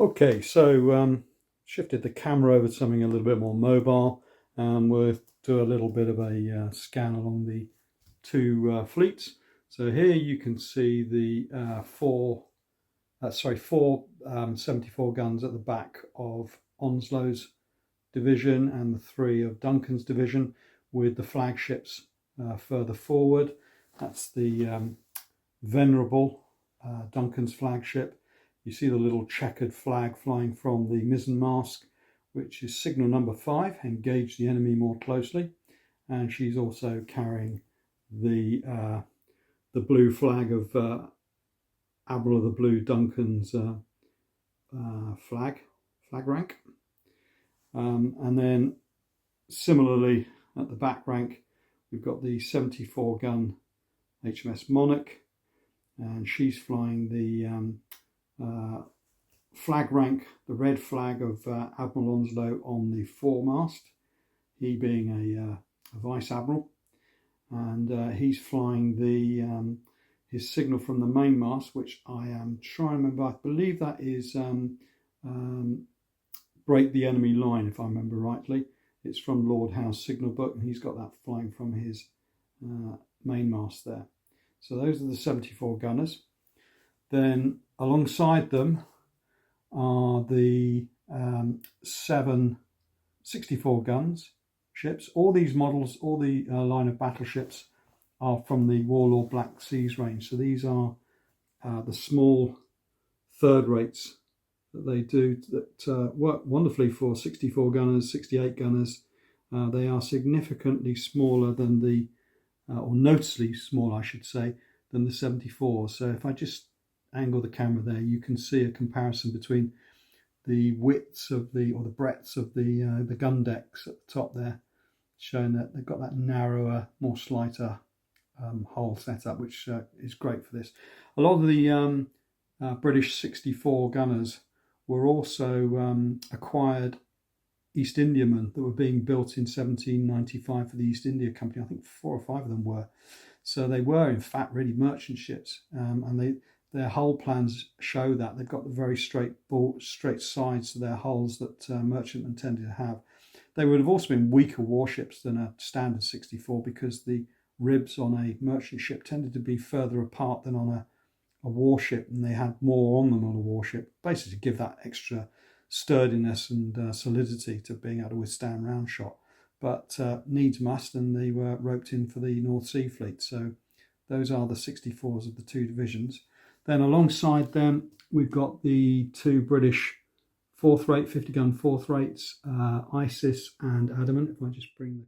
Okay, so shifted the camera over to something a little bit more mobile, and we'll do a little bit of a scan along the two fleets. So here you can see the four 74 guns at the back of Onslow's division and the three of Duncan's division, with the flagships further forward. That's the Venerable, Duncan's flagship. You see the little checkered flag flying from the mizzenmast, which is signal number 5, engage the enemy more closely. And she's also carrying the blue flag of Admiral of the Blue Duncan's flag rank. And then similarly at the back rank, we've got the 74 gun HMS Monarch, and she's flying the flag rank, the red flag of Admiral Onslow on the foremast, he being a vice admiral, and he's flying the his signal from the mainmast, which I am trying to remember. I believe that is break the enemy line, if I remember rightly. It's from Lord Howe's signal book, and he's got that flying from his mainmast there. So those are the 74 gunners. Then alongside them are the 7 64 guns ships. All these models, all the line of battleships are from the Warlord Black Seas range. So these are the small third rates that they do that work wonderfully for 64 gunners, 68 gunners. They are significantly smaller than the, or noticeably smaller, I should say, than the 74. So if I just angle the camera there, you can see a comparison between the widths of the, or the breadths of the gun decks at the top there, showing that they've got that narrower, more slighter hull setup, which is great for this. A lot of the British 64 gunners were also acquired East Indiamen that were being built in 1795 for the East India Company. I think 4 or 5 of them were. So they were, in fact, really merchant ships, and their hull plans show that. They've got the very straight sides to their hulls that merchantmen tended to have. They would have also been weaker warships than a standard 64, because the ribs on a merchant ship tended to be further apart than on a warship, and they had more on them on a warship, basically to give that extra sturdiness and solidity to being able to withstand round shot. But needs must, and they were roped in for the North Sea Fleet. So those are the 64s of the two divisions. Then alongside them, we've got the 2 British 4th rate, 50 gun 4th rates, Isis and Adamant. If I just bring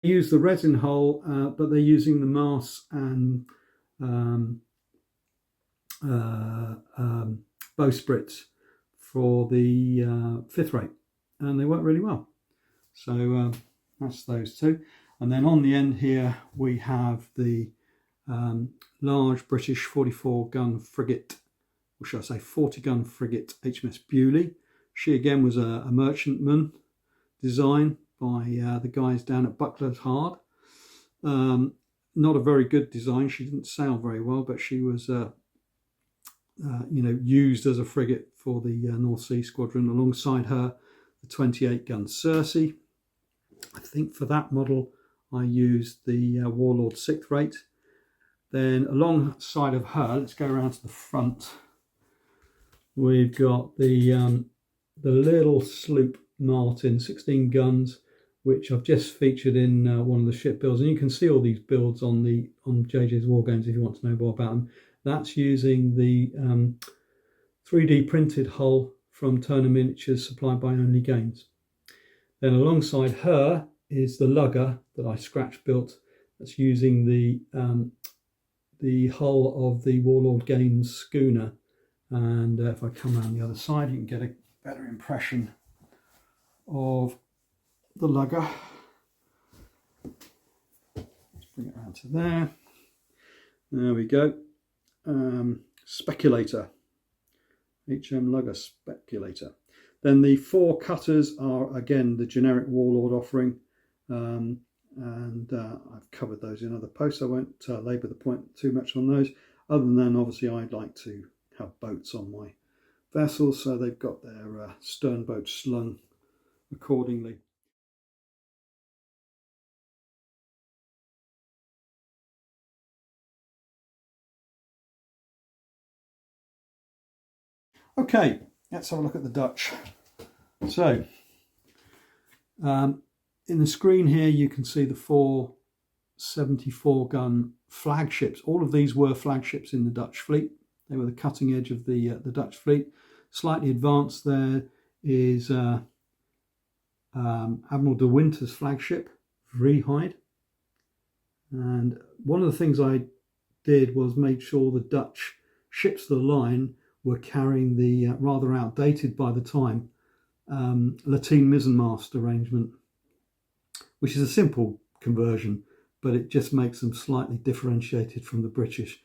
the use the resin hull, but they're using the mass and bowsprits for the 5th rate, and they work really well. So that's those two. And then on the end here we have the large British 44 gun frigate, or should I say 40 gun frigate, HMS Bewley. She again was a merchantman design by the guys down at Buckler's Hard. Not a very good design. She didn't sail very well, but she was used as a frigate for the North Sea Squadron. Alongside her, the 28 gun Circe. I think for that model I used the Warlord 6th rate. Then alongside of her, let's go around to the front, we've got the little sloop Martin, 16 guns, which I've just featured in one of the ship builds, and you can see all these builds on JJ's Wargames if you want to know more about them. That's using the 3D printed hull from Turner Miniatures, supplied by Only Games. Then alongside her is the lugger that I scratch built. That's using the hull of the Warlord Games schooner. And if I come around the other side, you can get a better impression of the lugger. Let's bring it around to there. There we go. Speculator. HM Lugger Speculator. Then the 4 cutters are again the generic Warlord offering. and I've covered those in other posts. I won't labour the point too much on those, other than obviously I'd like to have boats on my vessels, so they've got their stern boats slung accordingly. Okay, let's have a look at the Dutch. So, in the screen here you can see the 4 74-gun flagships. All of these were flagships in the Dutch fleet. They were the cutting edge of the Dutch fleet. Slightly advanced there is Admiral de Winter's flagship, Vryheid. And one of the things I did was make sure the Dutch ships of the line were carrying the rather outdated by the time lateen mizzenmast arrangement, which is a simple conversion, but it just makes them slightly differentiated from the British.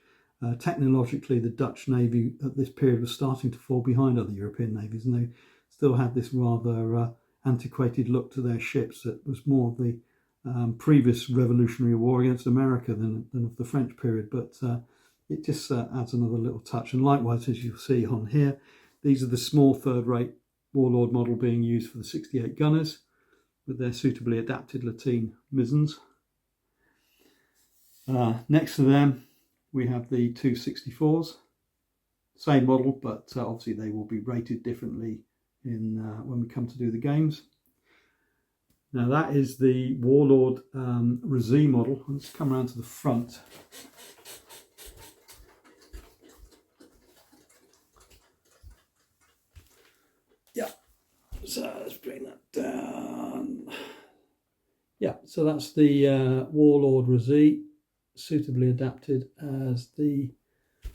Technologically, the Dutch Navy at this period was starting to fall behind other European navies, and they still had this rather antiquated look to their ships that was more of the previous Revolutionary War against America than of the French period, but it just adds another little touch. And likewise, as you'll see on here, these are the small third-rate Warlord model being used for the 68 gunners with their suitably adapted lateen mizens. Next to them, we have the 264s, same model, but obviously they will be rated differently in when we come to do the games. Now that is the Warlord Razee model. Let's come around to the front. Yeah, so let's bring that down. Yeah, so that's the Warlord Razee, suitably adapted as the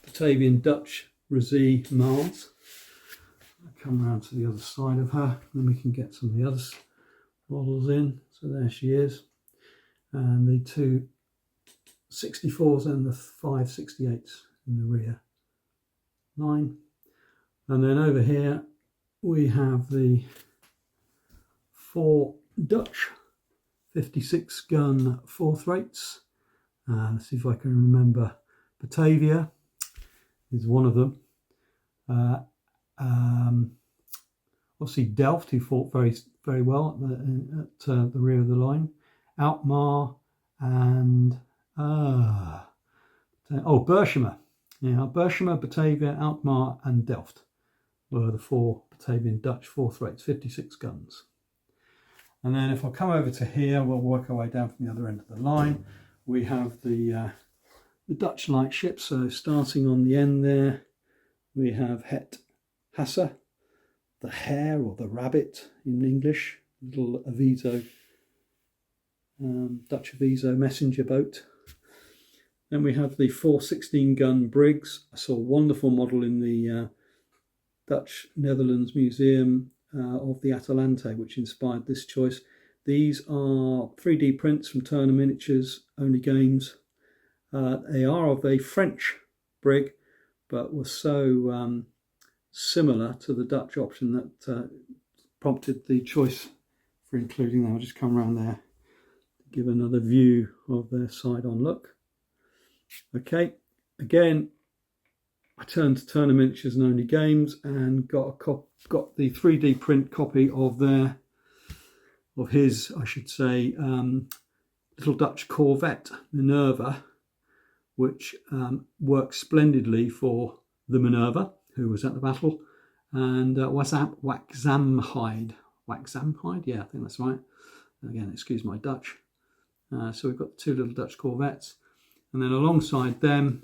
Batavian Dutch Razee Mars. I'll come around to the other side of her, then we can get some of the other models in. So there she is, and the 2 64s and the 5 68s in the rear line. And then over here we have the 4 Dutch 56 gun 4th rates. Let's see if I can remember. Batavia is one of them. Obviously Delft, who fought very well at the rear of the line. Alkmaar and Berchema. Yeah, Berchema, Batavia, Alkmaar and Delft were the 4 Batavian Dutch 4th rates, 56 guns. And then if I come over to here, we'll work our way down from the other end of the line. We have the Dutch light ships. So starting on the end there, we have Het Hasse, the hare or the rabbit in English, little Aviso, Dutch Aviso messenger boat. Then we have the 4 16-gun brigs. I saw a wonderful model in the Dutch Netherlands Museum of the Atalante, which inspired this choice. These are 3D prints from Turner Miniatures, Only Games. They are of a French brig, but were so similar to the Dutch option that prompted the choice for including them. I'll just come around there to give another view of their side-on look. Okay, again, I turned to Turner Miniatures and Only Games and got the 3D print copy of his, I should say, little Dutch corvette Minerva, which works splendidly for the Minerva, who was at the battle, and Waxamhyde. Waxamhyde, yeah, I think that's right. Again, excuse my Dutch. So we've got 2 little Dutch corvettes, and then alongside them,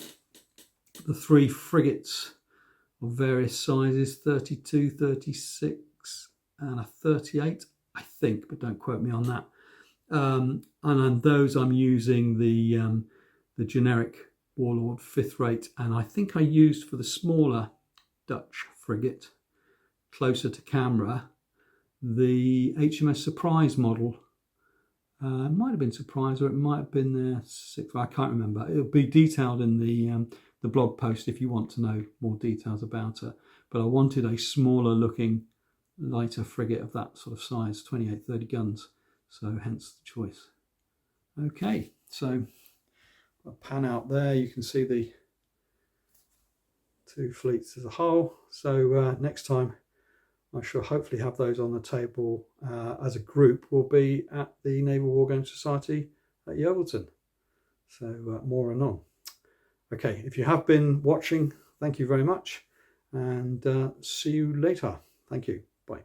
the 3 frigates of various sizes, 32, 36, and a 38, I think, but don't quote me on that. And on those, I'm using the generic Warlord 5th rate, and I think I used for the smaller Dutch frigate, closer to camera, the HMS Surprise model. It might have been Surprise, or it might have been the 6th. I can't remember. It'll be detailed in the blog post if you want to know more details about it. But I wanted a smaller looking, lighter frigate of that sort of size, 28, 30 guns. So hence the choice. Okay, so a pan out there, you can see the two fleets as a whole. So next time I shall hopefully have those on the table as a group, will be at the Naval Wargaming Society at Yeovilton. So more anon. Okay, if you have been watching, thank you very much, and see you later. Thank you. Bye.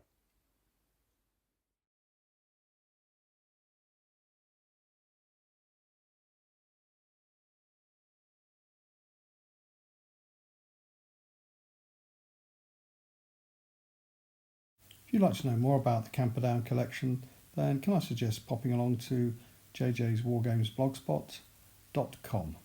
If you'd like to know more about the Camperdown collection, then can I suggest popping along to JJ's Wargames blogspot.com.